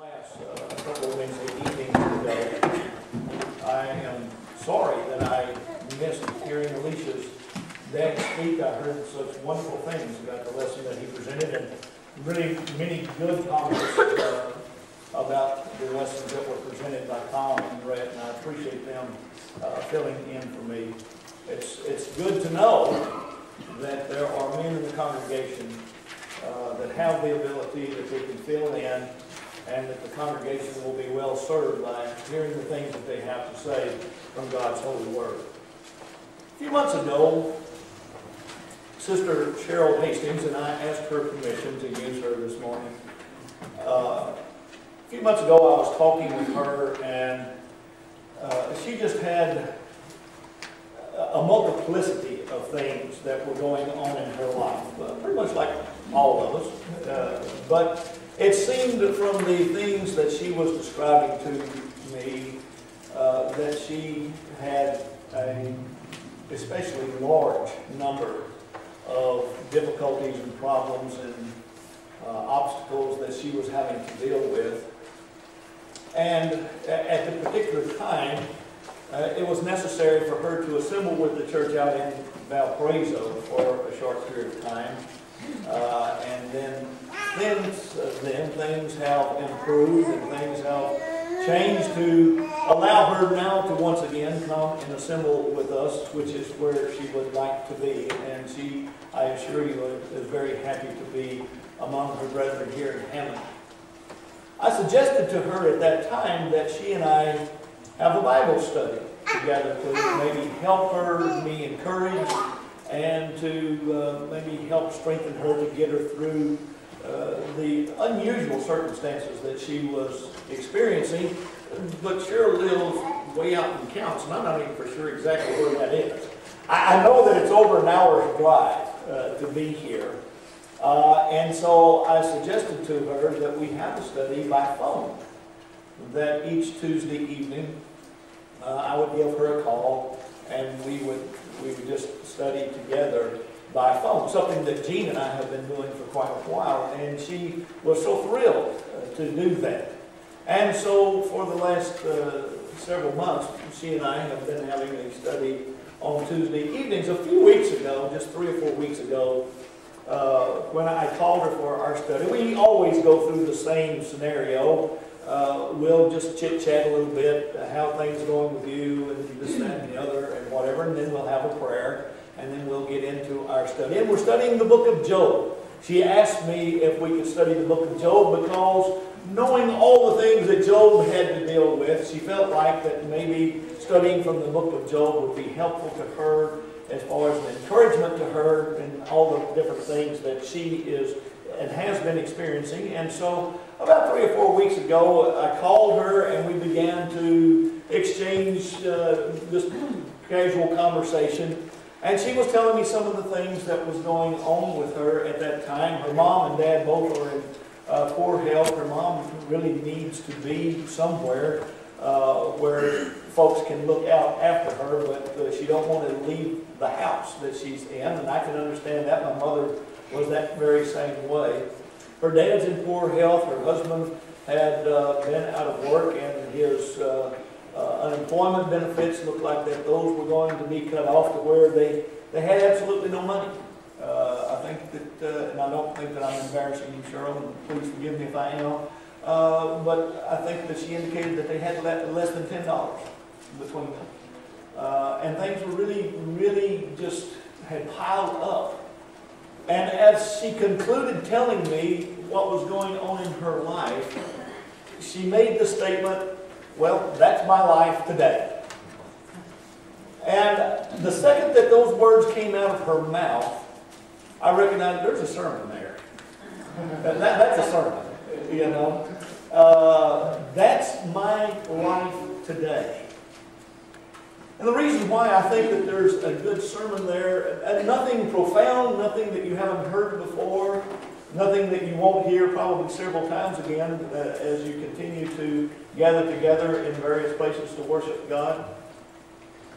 class a couple of Wednesday evenings ago. I am sorry that I missed hearing Alicia's dad speak. I heard such wonderful things about the lesson that he presented, and really many good comments about the lessons that were presented by Tom and Brett, and I appreciate them filling in for me. It's good to know that there are men in the congregation that have the ability that they can fill in, and that the congregation will be well served by hearing the things that they have to say from God's holy word. A few months ago, Sister Cheryl Hastings and I asked her permission to use her this morning. A few months ago, I was talking with her, and she just had a multiplicity of things that were going on in her life, pretty much like all of us. But it seemed from the things that she was describing to me that she had a especially large number of difficulties and problems and obstacles that she was having to deal with. And at the particular time, it was necessary for her to assemble with the church out in Valparaiso for a short period of time. And then things have improved and things have changed to allow her now to once again come and assemble with us, which is where she would like to be. And she, I assure you, is very happy to be among her brethren here in Hammond. I suggested to her at that time that she and I have a Bible study together to maybe help her be encouraged and to maybe help strengthen her to get her through the unusual circumstances that she was experiencing. But Cheryl lives way out in Cant, and I'm not even for sure exactly where that is. I know that it's over an hour's drive to be here. And so I suggested to her that we have a study by phone, that each Tuesday evening I would give her a call and we would just study together by phone, something that Jean and I have been doing for quite a while, and she was so thrilled to do that. And so for the last several months, she and I have been having a study on Tuesday evenings. A few weeks ago, just 3 or 4 weeks ago, when I called her for our study, we always go through the same scenario. We'll just chit-chat a little bit, how things are going with you, and this, that, and the other, and whatever, and then we'll have a prayer, and then we'll get into our study. And we're studying the book of Job. She asked me if we could study the book of Job because knowing all the things that Job had to deal with, she felt like that maybe studying from the book of Job would be helpful to her as far as an encouragement to her and all the different things that she is and has been experiencing. And so about 3 or 4 weeks ago, I called her and we began to exchange this casual conversation. And she was telling me some of the things that was going on with her at that time. Her mom and dad both are in poor health. Her mom really needs to be somewhere where folks can look out after her, but she don't want to leave the house that she's in, and I can understand that. My mother was that very same way. Her dad's in poor health. Her husband had been out of work, and his unemployment benefits looked like that those were going to be cut off to where they had absolutely no money. I think that, and I don't think that I'm embarrassing you, Cheryl, and please forgive me if I am, but I think that she indicated that they had less than $10 between them. And things were really just had piled up. And as she concluded telling me what was going on in her life, she made the statement, well, that's my life today. And the second that those words came out of her mouth, I recognized there's a sermon there. That's a sermon, you know. That's my life today. And the reason why I think that there's a good sermon there, nothing profound, nothing that you haven't heard before, nothing that you won't hear probably several times again as you continue to gather together in various places to worship God.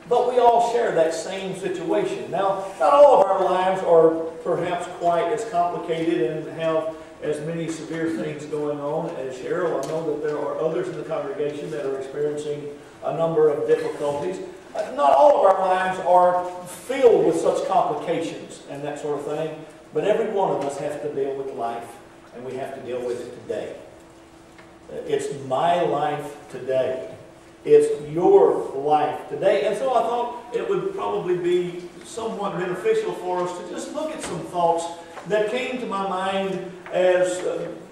But we all share that same situation. Now, not all of our lives are perhaps quite as complicated and have as many severe things going on as Cheryl. I know that there are others in the congregation that are experiencing a number of difficulties. Not all of our lives are filled with such complications and that sort of thing, but every one of us has to deal with life, and we have to deal with it today. It's my life today. It's your life today. And so I thought it would probably be somewhat beneficial for us to just look at some thoughts that came to my mind as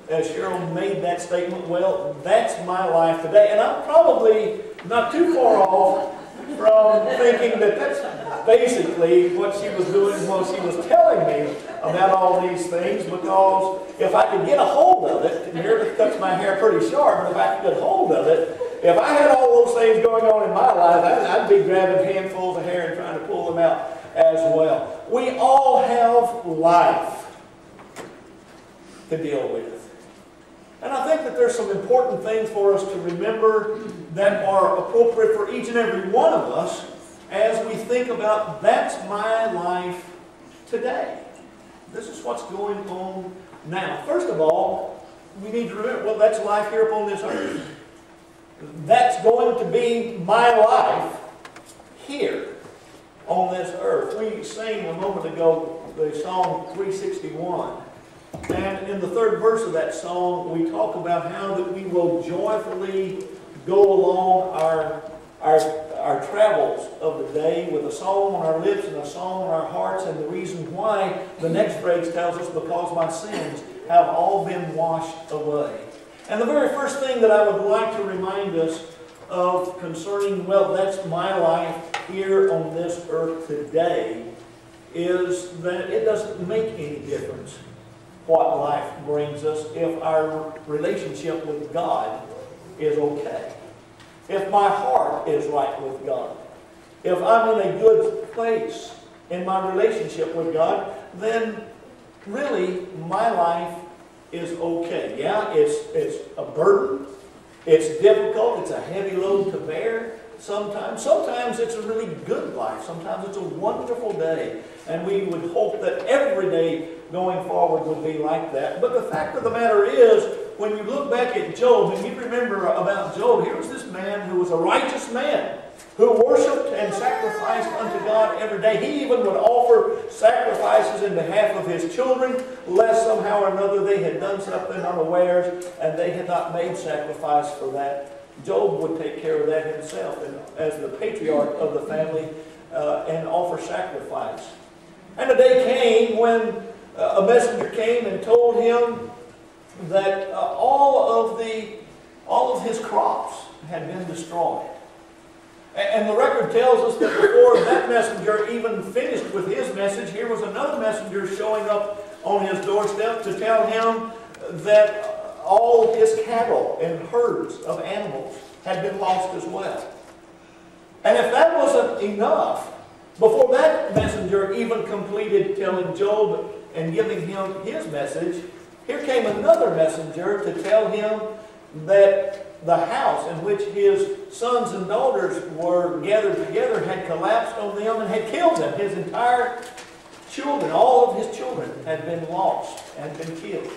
Cheryl made that statement. Well, that's my life today. And I'm probably not too far off from thinking that that's basically what she was doing while she was telling me about all these things, because if I could get a hold of it, and here cuts my hair pretty short, but if I could get a hold of it, if I had all those things going on in my life, I'd be grabbing handfuls of hair and trying to pull them out as well. We all have life to deal with. And I think that there's some important things for us to remember that are appropriate for each and every one of us as we think about, that's my life today. This is what's going on now. First of all, we need to remember, well, that's life here upon this earth. That's going to be my life here on this earth. We sang a moment ago the Psalm 361. And in the third verse of that song, we talk about how that we will joyfully go along our travels of the day with a song on our lips and a song on our hearts. And the reason why, the next phrase tells us, because my sins have all been washed away. And the very first thing that I would like to remind us of concerning, well, that's my life here on this earth today, is that it doesn't make any difference what life brings us if our relationship with God is okay. If my heart is right with God. If I'm in a good place in my relationship with God, then really my life is okay. Yeah, it's a burden. It's difficult. It's a heavy load to bear sometimes. Sometimes it's a really good life. Sometimes it's a wonderful day. And we would hope that every day going forward would be like that. But the fact of the matter is, when you look back at Job, and you remember about Job, here was this man who was a righteous man, who worshiped and sacrificed unto God every day. He even would offer sacrifices in behalf of his children, lest somehow or another they had done something unawares and they had not made sacrifice for that. Job would take care of that himself, and as the patriarch of the family, and offer sacrifice. And a day came when a messenger came and told him that all of his crops had been destroyed. And the record tells us that before that messenger even finished with his message, here was another messenger showing up on his doorstep to tell him that all his cattle and herds of animals had been lost as well. And if that wasn't enough, before that messenger even completed telling Job and giving him his message, here came another messenger to tell him that the house in which his sons and daughters were gathered together had collapsed on them and had killed them. His entire children, all of his children, had been lost and been killed.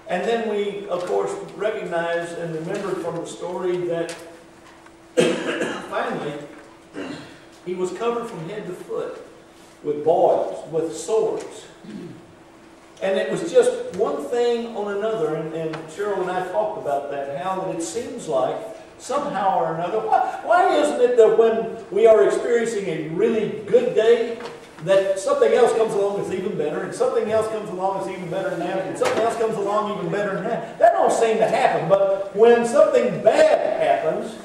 And then we, of course, recognize and remember from the story that finally he was covered from head to foot with boils, with sores. And it was just one thing on another, and Cheryl and I talked about that, how that it seems like somehow or another, why isn't it that when we are experiencing a really good day, that something else comes along that's even better, and something else comes along that's even better than that, and something else comes along even better than that? That don't seem to happen, but when something bad happens,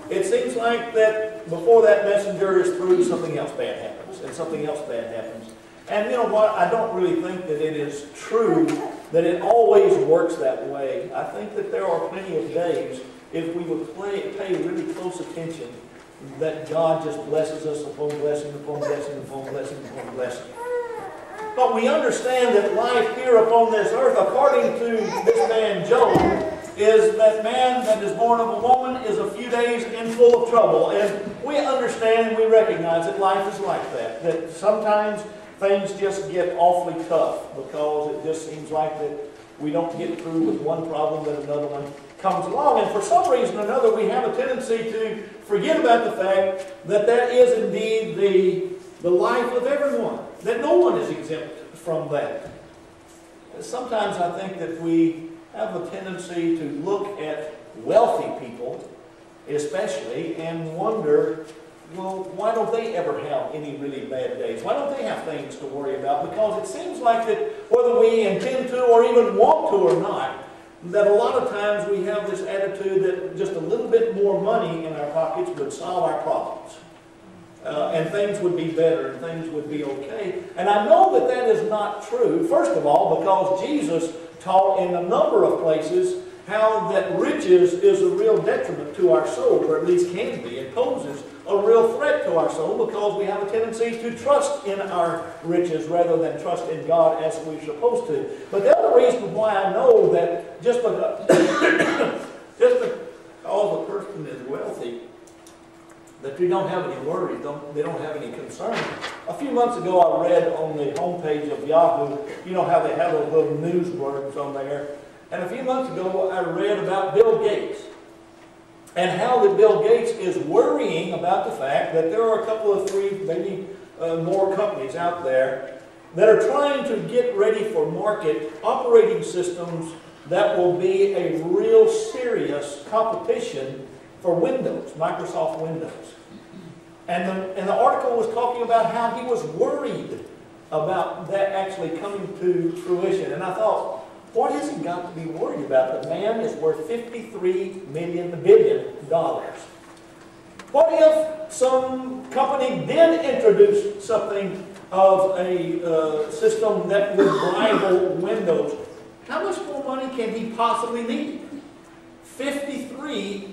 it seems like that before that messenger is through, something else bad happens, and something else bad happens. And you know what? I don't really think that it is true that it always works that way. I think that there are plenty of days, if we would pay really close attention, that God just blesses us upon blessing, upon blessing, upon blessing, upon blessing. But we understand that life here upon this earth, according to this man Job, is that man that is born of a woman is a few days in full of trouble. And we understand and we recognize that life is like that. That sometimes things just get awfully tough, because it just seems like that we don't get through with one problem, that another one comes along. And for some reason or another, we have a tendency to forget about the fact that that is indeed the life of everyone, that no one is exempt from that. Sometimes I think that we have a tendency to look at wealthy people, especially, and wonder, well, why don't they ever have any really bad days? Why don't they have things to worry about? Because it seems like that whether we intend to or even want to or not, that a lot of times we have this attitude that just a little bit more money in our pockets would solve our problems. And things would be better, and things would be okay. And I know that that is not true, first of all, because Jesus taught in a number of places how that riches is a real detriment to our soul, or at least can be. It poses a real threat to our soul, because we have a tendency to trust in our riches rather than trust in God as we're supposed to. But the other reason why I know that just because a person is wealthy, that we don't have any worries, they don't have any concern. A few months ago I read on the homepage of Yahoo, you know how they have those little news blurbs on there. And a few months ago I read about Bill Gates, and how that Bill Gates is worrying about the fact that there are a couple of three, maybe more companies out there that are trying to get ready for market operating systems that will be a real serious competition for Windows, Microsoft Windows. And the article was talking about how he was worried about that actually coming to fruition. And I thought, what has he got to be worried about? The man is worth $53 billion. What if some company did introduce something of a system that would rival Windows? How much more money can he possibly need? $53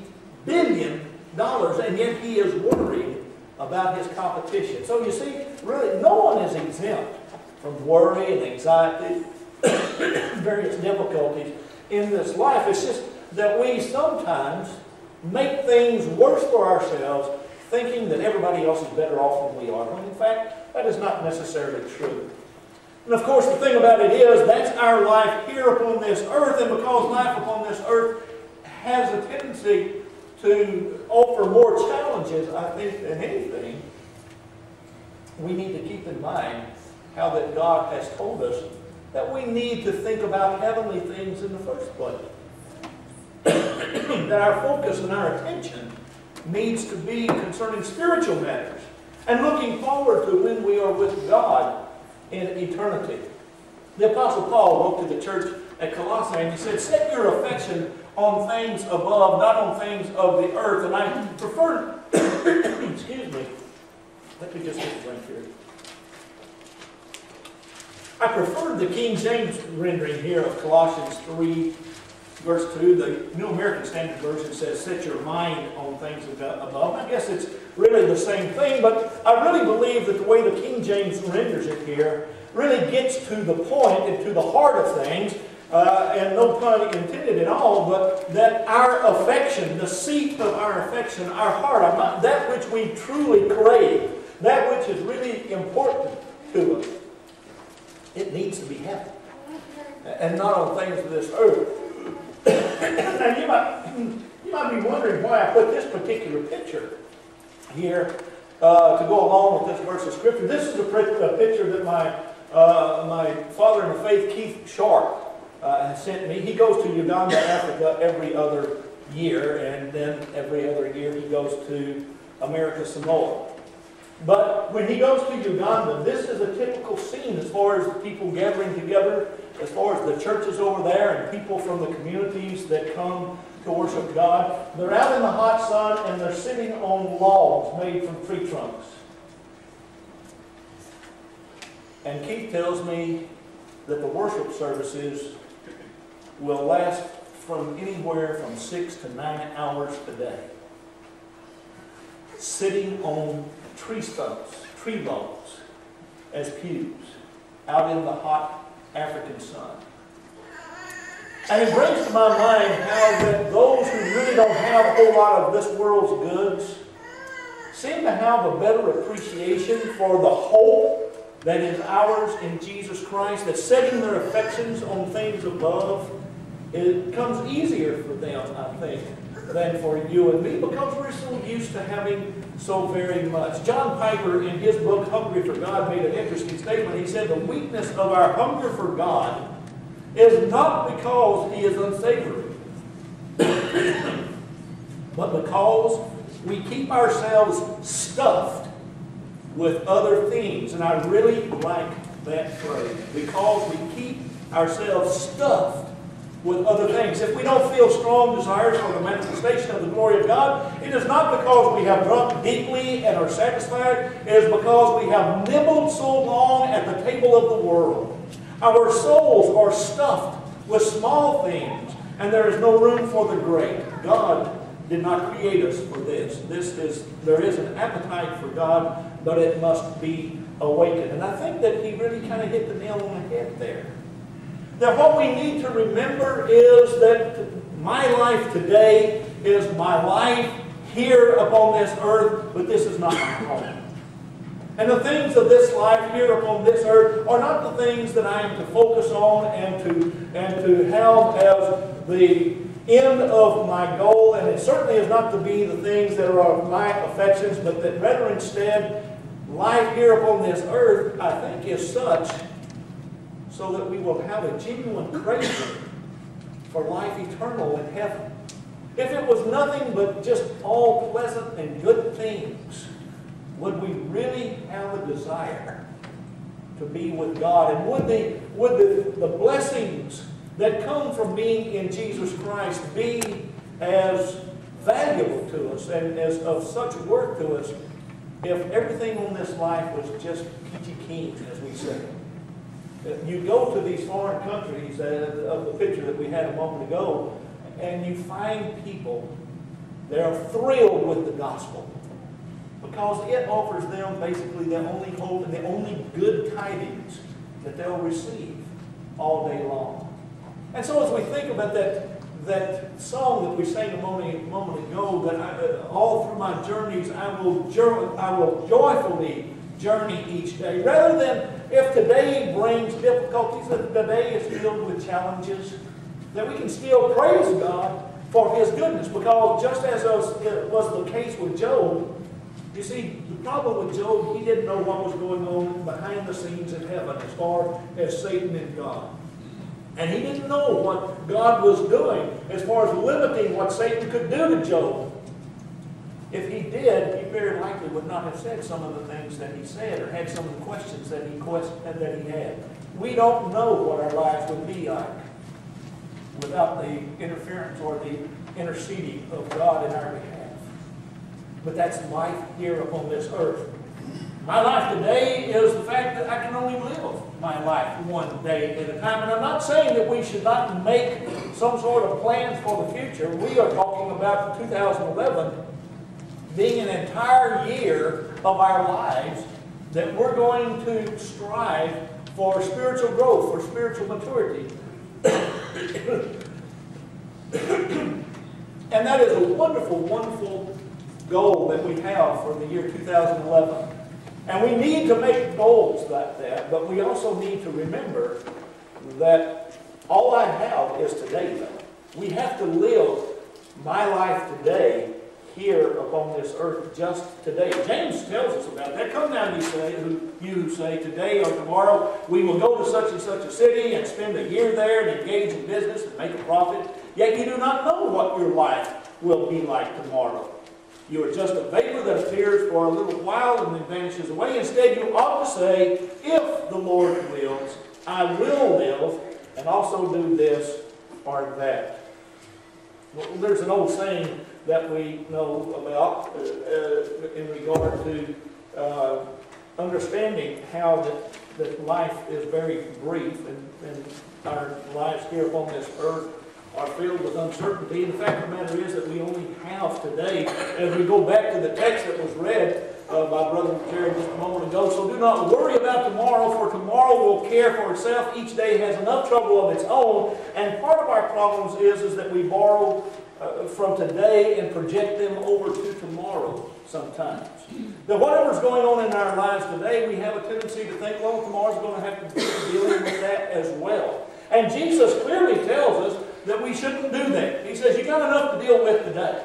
billion, and yet he is worried about his competition. So you see, really, no one is exempt from worry and anxiety, various difficulties in this life. It's just that we sometimes make things worse for ourselves, thinking that everybody else is better off than we are, when in fact that is not necessarily true. And of course the thing about it is, that's our life here upon this earth, and because life upon this earth has a tendency to offer more challenges, I think, than anything, we need to keep in mind how that God has told us that we need to think about heavenly things in the first place. That our focus and our attention needs to be concerning spiritual matters and looking forward to when we are with God in eternity. The Apostle Paul wrote to the church at Colossae, and he said, set your affection on things above, not on things of the earth. And I prefer, excuse me, let me just get a drink here. I prefer the King James rendering here of Colossians 3, verse 2. The New American Standard Version says, set your mind on things above. I guess it's really the same thing, but I really believe that the way the King James renders it here really gets to the point and to the heart of things, and no pun intended at all, but that our affection, the seat of our affection, our heart, that which we truly crave, that which is really important to us, it needs to be heaven, and not on things of this earth. Now you might be wondering why I put this particular picture here to go along with this verse of Scripture. This is a picture that my father in the faith, Keith Sharp, has sent me. He goes to Uganda, Africa every other year, and then every other year he goes to America Samoa. But when he goes to Uganda, this is a typical scene as far as the people gathering together, as far as the churches over there and people from the communities that come to worship God. They're out in the hot sun and they're sitting on logs made from tree trunks. And Keith tells me that the worship services will last from anywhere from 6 to 9 hours a day, sitting on tree stumps, tree logs, as pews, out in the hot African sun. And it brings to my mind how that those who really don't have a whole lot of this world's goods seem to have a better appreciation for the hope that is ours in Jesus Christ, that setting their affections on things above, it comes easier for them, I think, than for you and me, because we're so used to having so very much. John Piper, in his book, Hungry for God, made an interesting statement. He said, the weakness of our hunger for God is not because He is unsavory, but because we keep ourselves stuffed with other things. And I really like that phrase, because we keep ourselves stuffed with other things. If we don't feel strong desires for the manifestation of the glory of God, it is not because we have drunk deeply and are satisfied. It is because we have nibbled so long at the table of the world. Our souls are stuffed with small things, and there is no room for the great. God did not create us for this. There is an appetite for God, but it must be awakened. And I think that he really kind of hit the nail on the head there. That what we need to remember is that my life today is my life here upon this earth, but this is not my home. And the things of this life here upon this earth are not the things that I am to focus on and to have as the end of my goal. And it certainly is not to be the things that are of my affections, but that rather instead, life here upon this earth, I think, is such so that we will have a genuine craving for life eternal in heaven. If it was nothing but just all pleasant and good things, would we really have a desire to be with God? And would the blessings that come from being in Jesus Christ be as valuable to us and as of such worth to us if everything on this life was just peachy keen, as we say? You go to these foreign countries, of the picture that we had a moment ago, and you find people that are thrilled with the gospel because it offers them basically the only hope and the only good tidings that they'll receive all day long. And so as we think about that song that we sang a moment ago, that all through my journeys I will joyfully journey each day. Rather than if today brings difficulties, that today is filled with challenges, that we can still praise God for His goodness. Because just as was the case with Job, you see, the problem with Job, he didn't know what was going on behind the scenes in heaven as far as Satan and God. And he didn't know what God was doing as far as limiting what Satan could do to Job. If he did, he very likely would not have said some of the things that he said or had some of the questions that he had. We don't know what our lives would be like without the interference or the interceding of God in our behalf. But that's life here upon this earth. My life today is the fact that I can only live my life one day at a time. And I'm not saying that we should not make some sort of plans for the future. We are talking about 2011 being an entire year of our lives that we're going to strive for spiritual growth, for spiritual maturity. And that is a wonderful, wonderful goal that we have for the year 2011. And we need to make goals like that, but we also need to remember that all I have is today, though. We have to live my life today here upon this earth just today. James tells us about that. Come now, you who say, today or tomorrow we will go to such and such a city and spend a year there and engage in business and make a profit. Yet you do not know what your life will be like tomorrow. You are just a vapor that appears for a little while and then vanishes away. Instead, you ought to say, if the Lord wills, I will live and also do this or that. Well, there's an old saying that we know about in regard to understanding how that life is very brief and our lives here upon this earth are filled with uncertainty. And the fact of the matter is that we only have today. As we go back to the text that was read by Brother Jerry just a moment ago, so do not worry about tomorrow, for tomorrow will care for itself. Each day has enough trouble of its own. And part of our problems is that we borrow from today and project them over to tomorrow sometimes. That whatever's going on in our lives today, we have a tendency to think, well, tomorrow's going to have to be dealing with that as well. And Jesus clearly tells us that we shouldn't do that. He says, you got enough to deal with today.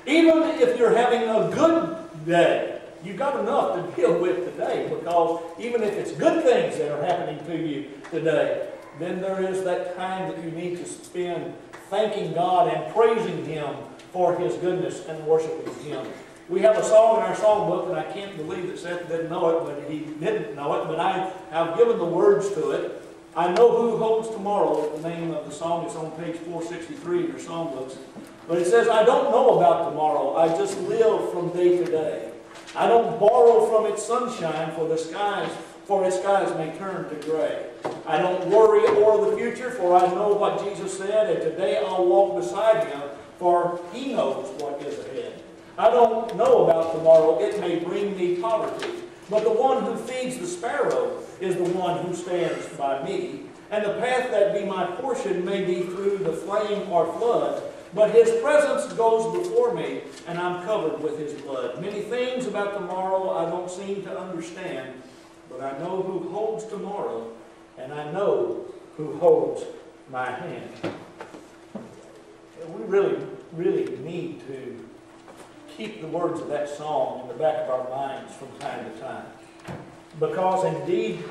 Even if you're having a good day, you've got enough to deal with today, because even if it's good things that are happening to you today, then there is that time that you need to spend thanking God and praising Him for His goodness and worshiping Him. We have a song in our songbook, and I can't believe that Seth didn't know it, but he didn't know it, but I have given the words to it. I Know Who Holds Tomorrow is the name of the song. It's on page 463 in your songbooks. But it says, I don't know about tomorrow. I just live from day to day. I don't borrow from its sunshine, for its skies may turn to gray. I don't worry o'er the future, for I know what Jesus said, and today I'll walk beside Him, for He knows what is ahead. I don't know about tomorrow. It may bring me poverty, but the one who feeds the sparrow is the one who stands by me. And the path that be my portion may be through the flame or flood, but His presence goes before me, and I'm covered with His blood. Many things about tomorrow I don't seem to understand, but I know who holds tomorrow, and I know who holds my hand. We really need to keep the words of that song in the back of our minds from time to time. Because indeed,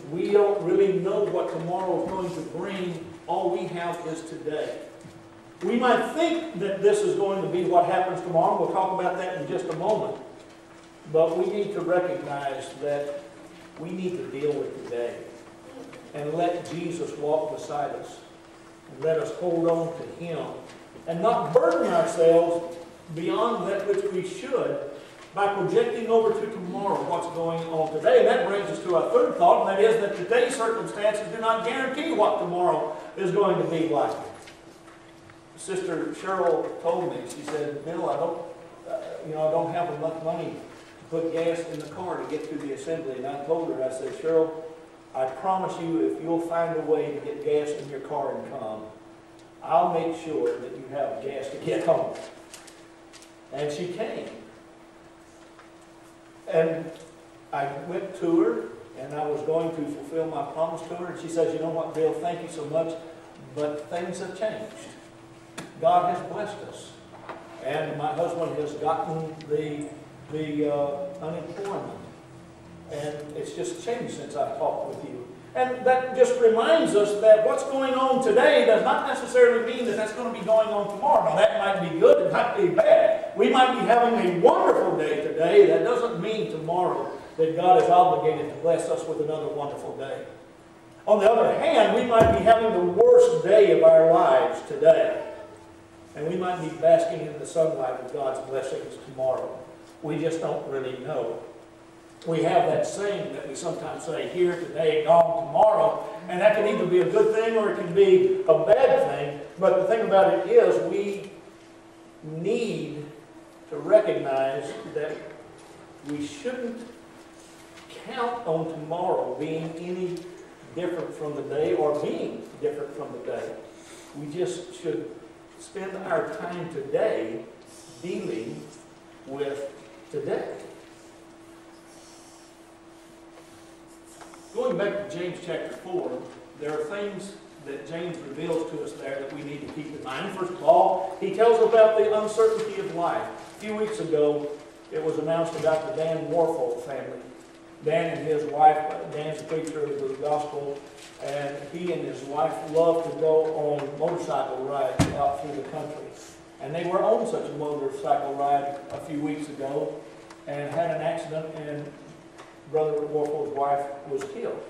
we don't really know what tomorrow is going to bring. All we have is today. We might think that this is going to be what happens tomorrow. We'll talk about that in just a moment. But we need to recognize that we need to deal with today. And let Jesus walk beside us. And let us hold on to Him. And not burden ourselves beyond that which we should by projecting over to tomorrow what's going on today. And that brings us to our third thought, and that is that today's circumstances do not guarantee what tomorrow is going to be like. Sister Cheryl told me, she said, Bill, I don't have enough money to put gas in the car to get to the assembly. And I told her, I said, Cheryl, I promise you, if you'll find a way to get gas in your car and come, I'll make sure that you have gas to get home. And she came. And I went to her, and I was going to fulfill my promise to her. And she says, you know what, Bill, thank you so much, but things have changed. God has blessed us. And my husband has gotten the unemployment. And it's just changed since I've talked with you. And that just reminds us that what's going on today does not necessarily mean that that's going to be going on tomorrow. Now, that might be good, it might be bad. We might be having a wonderful day today. That doesn't mean tomorrow that God is obligated to bless us with another wonderful day. On the other hand, we might be having the worst day of our lives today. And we might be basking in the sunlight of God's blessings tomorrow. We just don't really know. We have that saying that we sometimes say, here today, gone tomorrow. And that can either be a good thing or it can be a bad thing. But the thing about it is we need to recognize that we shouldn't count on tomorrow being any different from the day or being different from the day. We just should spend our time today dealing with today. Going back to James chapter 4, there are things that James reveals to us there that we need to keep in mind. First of all, he tells us about the uncertainty of life. A few weeks ago, it was announced about the Dan Warfel family. Dan and his wife, Dan's a preacher of the gospel, and he and his wife love to go on motorcycle rides out through the country. And they were on such a motorcycle ride a few weeks ago and had an accident, and Brother Warfel's wife was killed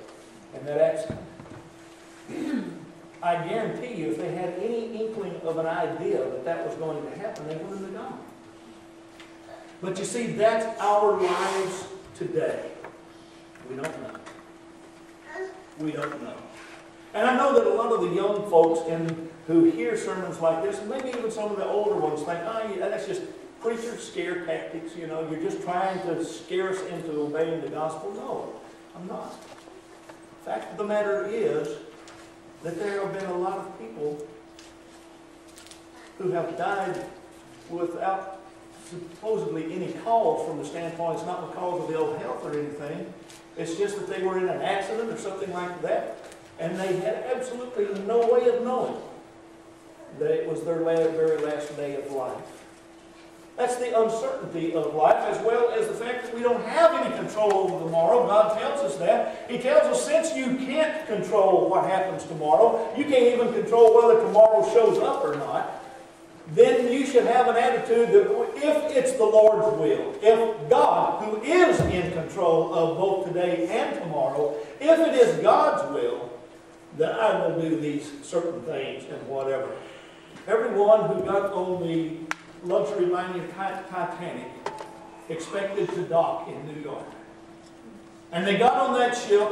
in that accident. I guarantee you, if they had any inkling of an idea that that was going to happen, they wouldn't have gone. But you see, that's our lives today. We don't know. We don't know. And I know that a lot of the young folks who hear sermons like this, and maybe even some of the older ones, think, oh, yeah, that's just preacher scare tactics, you know, you're just trying to scare us into obeying the gospel. No, I'm not. The fact of the matter is that there have been a lot of people who have died without supposedly any cause from the standpoint. It's not because of ill health or anything. It's just that they were in an accident or something like that, and they had absolutely no way of knowing that it was their very last day of life. That's the uncertainty of life, as well as the fact that we don't have any control over tomorrow. God tells us that. He tells us, since you can't control what happens tomorrow, you can't even control whether tomorrow shows up or not, then you should have an attitude that if it's the Lord's will, if God, who is in control of both today and tomorrow, if it is God's will, then I will do these certain things and whatever. Everyone who got on the luxury liner Titanic expected to dock in New York. And they got on that ship,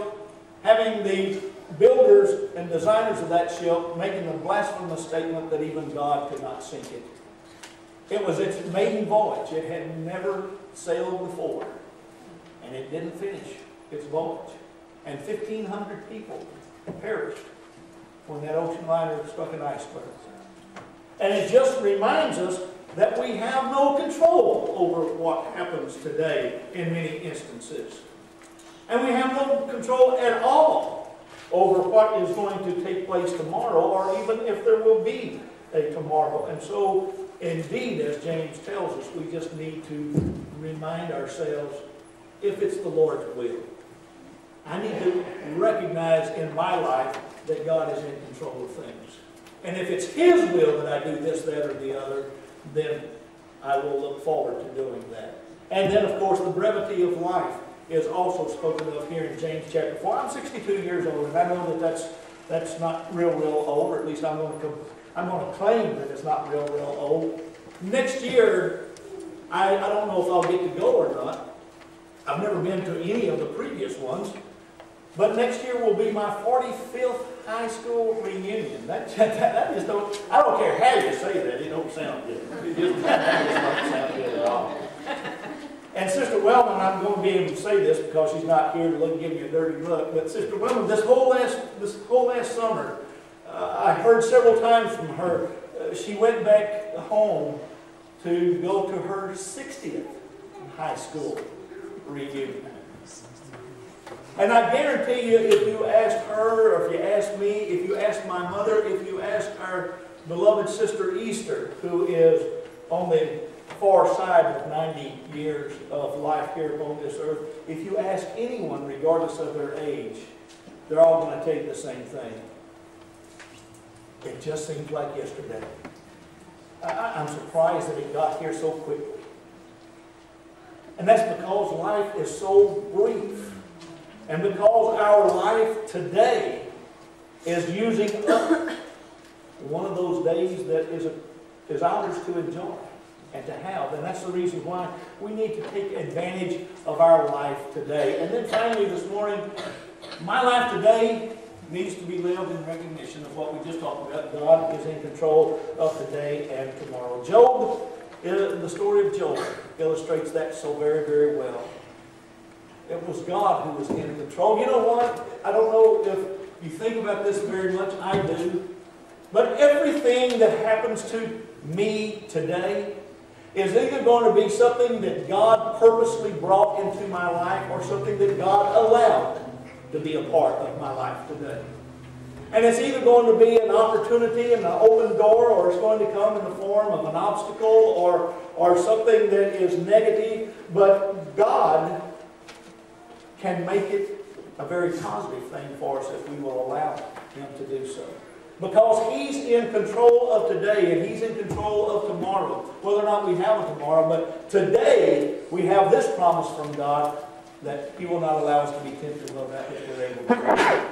having the builders and designers of that ship making the blasphemous statement that even God could not sink it. It was its maiden voyage. It had never sailed before. And it didn't finish its voyage. And 1,500 people perished when that ocean liner struck an iceberg. And it just reminds us that we have no control over what happens today in many instances. And we have no control at all over what is going to take place tomorrow, or even if there will be a tomorrow. And so, indeed, as James tells us, we just need to remind ourselves, if it's the Lord's will. I need to recognize in my life that God is in control of things. And if it's His will that I do this, that, or the other, then I will look forward to doing that. And then, of course, the brevity of life is also spoken of here in James chapter 4. I'm 62 years old, and I know that that's not real old, or at least I'm going to claim that it's not real old. Next year, I don't know if I'll get to go or not. I've never been to any of the previous ones. But next year will be my 45th high school reunion. That just don't, I don't care how you say that, it don't sound good. It just doesn't sound good at all. And Sister Wellman, I'm going to be able to say this because she's not here to give me a dirty look, but Sister Wellman, this whole last summer, I heard several times from her, she went back home to go to her 60th high school reunion. And I guarantee you, if you asked her, or if you asked me, if you asked my mother, if you asked our beloved Sister Easter, who is on the far side of 90 years of life here upon this earth, if you ask anyone, regardless of their age, they're all going to tell you the same thing. It just seems like yesterday. I'm surprised that it got here so quickly. And that's because life is so brief. And because our life today is using up one of those days that is ours to enjoy and to have. And that's the reason why we need to take advantage of our life today. And then finally this morning, my life today needs to be lived in recognition of what we just talked about. God is in control of today and tomorrow. The story of Job illustrates that so very well. It was God who was in control. You know what? I don't know if you think about this very much. I do. But everything that happens to me today is either going to be something that God purposely brought into my life or something that God allowed to be a part of my life today. And it's either going to be an opportunity and an open door, or it's going to come in the form of an obstacle or something that is negative. But God can make it a very positive thing for us if we will allow Him to do so. Because He's in control of today and He's in control of tomorrow. Whether or not we have a tomorrow, but today we have this promise from God that He will not allow us to be tempted above that which we're able to do.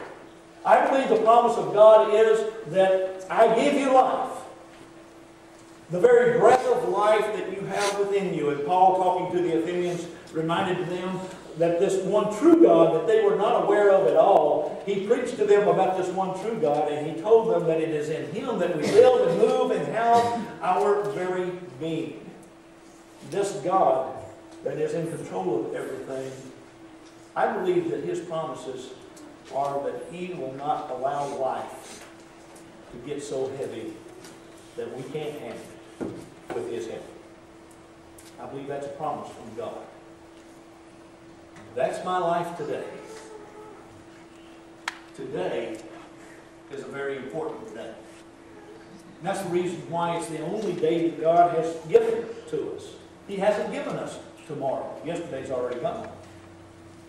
I believe the promise of God is that I give you life. The very breath of life that you have within you. And Paul, talking to the Athenians, reminded them that this one true God that they were not aware of at all, he preached to them about this one true God, and he told them that it is in Him that we live and move and have our very being. This God that is in control of everything, I believe that His promises are that He will not allow life to get so heavy that we can't handle with His help. I believe that's a promise from God. That's my life today. Today is a very important day. And that's the reason why it's the only day that God has given to us. He hasn't given us tomorrow. Yesterday's already gone.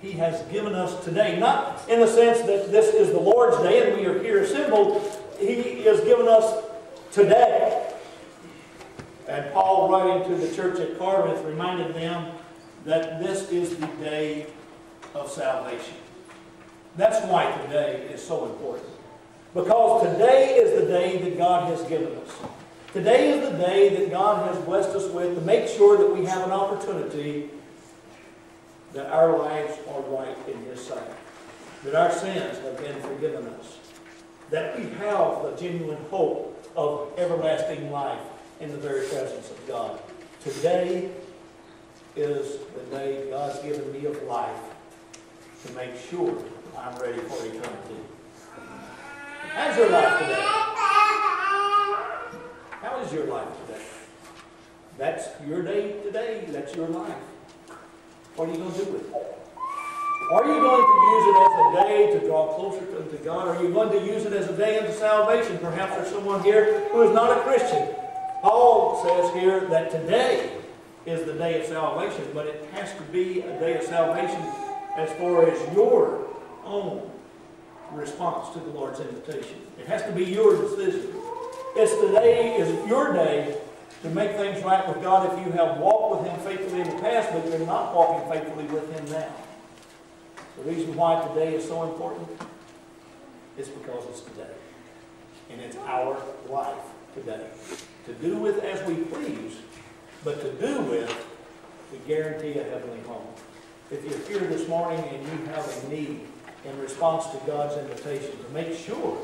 He has given us today. Not in the sense that this is the Lord's day and we are here assembled. He has given us today. And Paul, writing to the church at Corinth, reminded them that this is the day of salvation. That's why today is so important. Because today is the day that God has given us. Today is the day that God has blessed us with to make sure that we have an opportunity that our lives are right in His sight. That our sins have been forgiven us. That we have the genuine hope of everlasting life in the very presence of God. Today is the day God's given me of life to make sure I'm ready for eternity. How's your life today? How is your life today? That's your day today. That's your life. What are you going to do with it? Are you going to use it as a day to draw closer to God? Are you going to use it as a day into salvation? Perhaps there's someone here who is not a Christian. Paul says here that today is the day of salvation, but it has to be a day of salvation as far as your own response to the Lord's invitation. It has to be your decision. It's your day to make things right with God if you have walked with Him faithfully in the past, but you're not walking faithfully with Him now. The reason why today is so important is because it's today. And it's our life today. To do with as we please, but to do with to guarantee a heavenly home. If you're here this morning and you have a need in response to God's invitation to make sure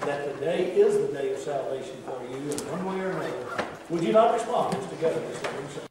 that today is the day of salvation for you in one way or another, would you not respond together this morning?